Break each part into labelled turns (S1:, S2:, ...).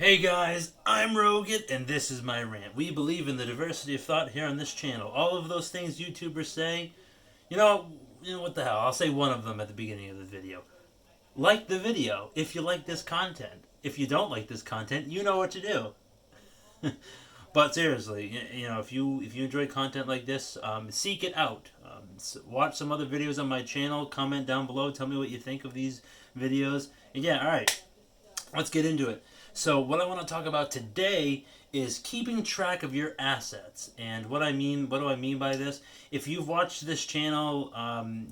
S1: Hey guys, I'm Rogan, and this is my rant. We believe in the diversity of thought here on this channel. All of those things YouTubers say, you know, what the hell? I'll say one of them at the beginning of the video. Like the video if you like this content. If you don't like this content, you know what to do. But seriously, if you enjoy content like this, seek it out. Watch some other videos on my channel. Comment down below. Tell me what you think of these videos. And yeah, all right. Let's get into it. So, what I want to talk about today is keeping track of your assets. And what do I mean by this? If you've watched this channel,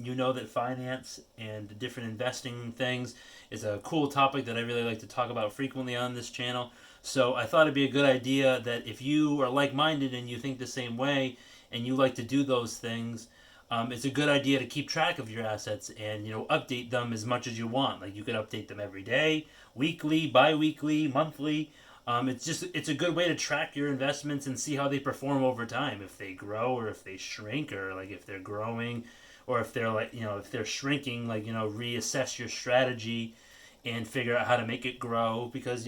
S1: you know that finance and different investing things is a cool topic that I really like to talk about frequently on this channel. So, I thought it'd be a good idea that if you are like minded and you think the same way and you like to do those things, it's a good idea to keep track of your assets and update them as much as you want. Like you could update them every day, weekly, bi-weekly, monthly. It's a good way to track your investments and see how they perform over time. If they grow or if they shrink, or like if they're growing, or if they're if they're shrinking, reassess your strategy and figure out how to make it grow. Because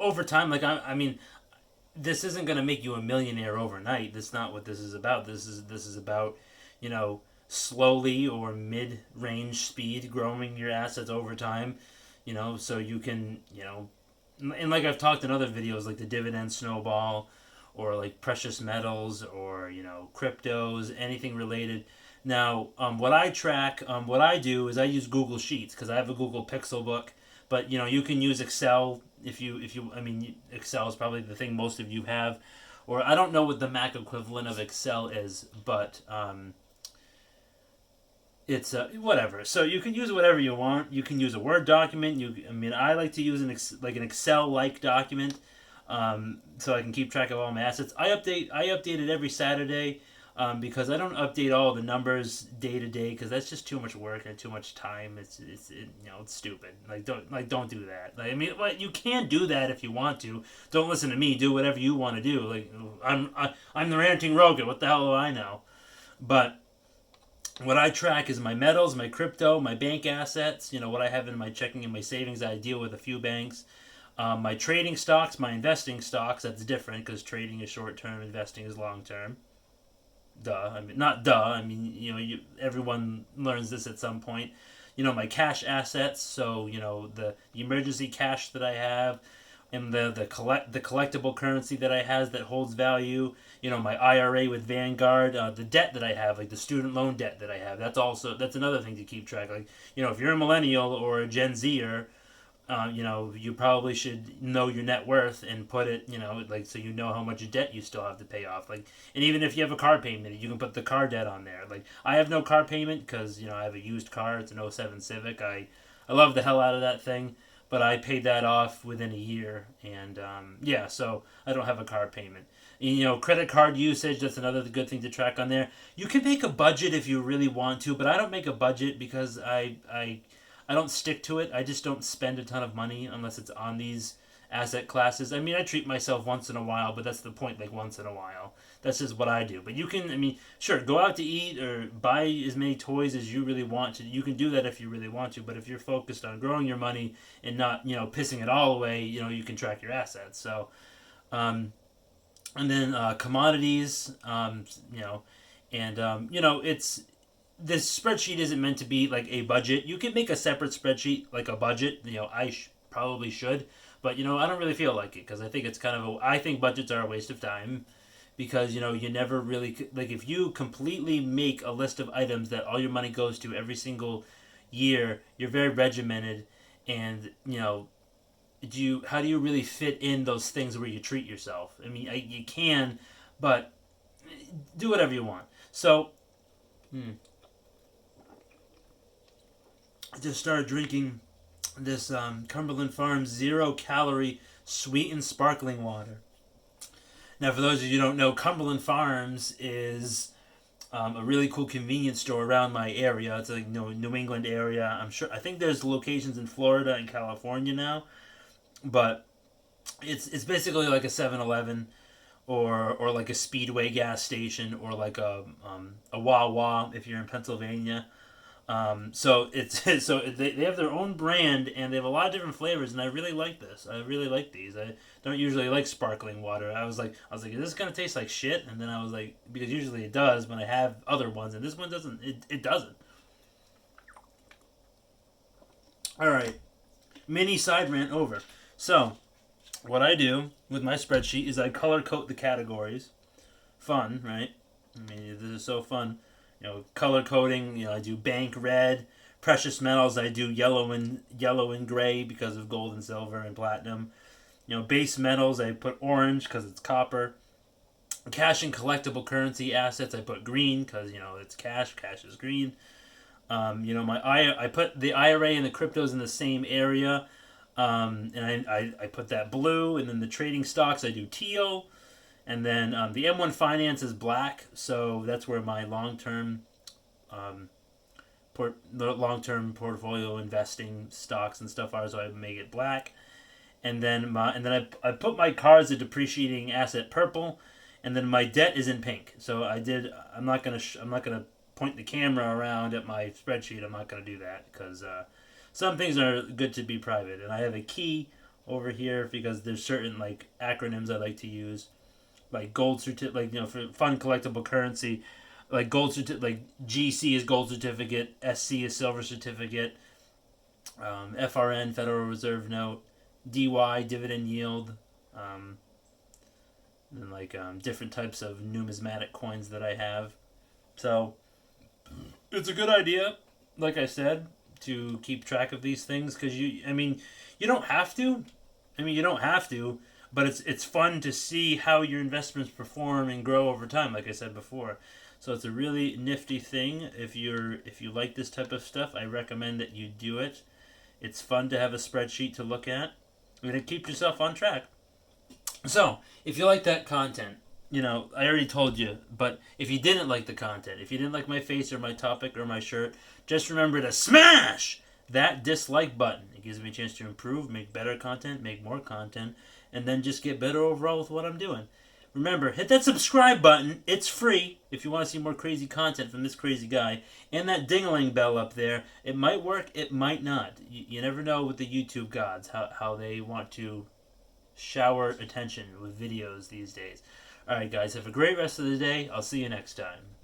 S1: over time, I mean, this isn't going to make you a millionaire overnight. That's not what this is about. This is about, you know, slowly or mid-range speed growing your assets over time, so you can, and like I've talked in other videos like the dividend snowball or like precious metals or, cryptos, anything related. Now, what I do is I use Google Sheets because I have a Google Pixel book, but you can use Excel if you I mean Excel is probably the thing most of you have, or I don't know what the Mac equivalent of Excel is, but it's whatever. So you can use whatever you want. You can use a Word document. I like to use an Excel like document, so I can keep track of all my assets. I update it every Saturday, because I don't update all the numbers day to day because that's just too much work and too much time. It's stupid. Don't do that. You can do that if you want to. Don't listen to me. Do whatever you want to do. I'm the ranting Rogan. What the hell do I know? But what I track is my metals, my crypto, my bank assets. What I have in my checking and my savings. I deal with a few banks. My trading stocks, my investing stocks. That's different because trading is short term, investing is long term. Duh. I mean, not duh. I mean, everyone learns this at some point. My cash assets. So the emergency cash that I have, and the collectible currency that I has that holds value. My IRA with Vanguard. The debt that I have, like the student loan debt that I have. That's another thing to keep track. If you're a millennial or a Gen Zer, you probably should know your net worth and put it, so you know how much debt you still have to pay off. And even if you have a car payment, you can put the car debt on there. I have no car payment because, I have a used car. It's an '07 Civic. I love the hell out of that thing, but I paid that off within a year. And, yeah, so I don't have a car payment. And, credit card usage, that's another good thing to track on there. You can make a budget if you really want to, but I don't make a budget because I don't stick to it. I just don't spend a ton of money unless it's on these asset classes. I treat myself once in a while, but that's the point, like once in a while. That's just what I do. But you can, sure, go out to eat or buy as many toys as you really want to. You can do that if you really want to, but if you're focused on growing your money and not, pissing it all away, you can track your assets. So, and then commodities, it's this spreadsheet isn't meant to be like a budget. You can make a separate spreadsheet like a budget. Probably should, but I don't really feel like it because I think it's I think budgets are a waste of time because you never really like if you completely make a list of items that all your money goes to every single year. You're very regimented, and how do you really fit in those things where you treat yourself? You can, but do whatever you want. So. I just started drinking this Cumberland Farms 0-calorie sweetened sparkling water. Now, for those of you who don't know, Cumberland Farms is a really cool convenience store around my area. It's like New England area. I think there's locations in Florida and California now, but it's basically like a 7-Eleven or like a Speedway gas station or like a Wawa if you're in Pennsylvania. So it's so they have their own brand and they have a lot of different flavors, and I really like this. I really like these. I don't usually like sparkling water. I was like, is this gonna taste like shit? And then I was like, because usually it does when I have other ones, and this one doesn't. It doesn't. All right, mini side rant over. So what I do with my spreadsheet is I color code the categories. Fun, right? I mean, this is so fun. Color coding. I do bank red, precious metals. I do yellow and gray because of gold and silver and platinum. Base metals. I put orange because it's copper. Cash and collectible currency assets. I put green because it's cash. Cash is green. I put the IRA and the cryptos in the same area. And I put that blue, and then the trading stocks I do teal, and then the M1 Finance is black, so that's where my um, long term portfolio investing stocks and stuff are. So I make it black, and then I put my cards a depreciating asset purple, and then my debt is in pink. So I'm not gonna point the camera around at my spreadsheet. I'm not gonna do that because some things are good to be private, and I have a key over here because there's certain like acronyms I like to use, like for fun collectible currency, like GC is gold certificate, SC is silver certificate, FRN Federal Reserve note, DY dividend yield, um, and different types of numismatic coins that I have. So it's a good idea, like I said, to keep track of these things because you don't have to. You don't have to, but it's fun to see how your investments perform and grow over time. Like I said before, so it's a really nifty thing. If you like this type of stuff, I recommend that you do it. It's fun to have a spreadsheet to look at and to keep yourself on track. So if you like that content, I already told you, but if you didn't like the content, if you didn't like my face or my topic or my shirt, just remember to smash that dislike button. It gives me a chance to improve, make better content, make more content, and then just get better overall with what I'm doing. Remember, hit that subscribe button. It's free if you want to see more crazy content from this crazy guy. And that ding-a-ling bell up there. It might work, it might not. You never know with the YouTube gods how they want to shower attention with videos these days. Alright, guys, have a great rest of the day. I'll see you next time.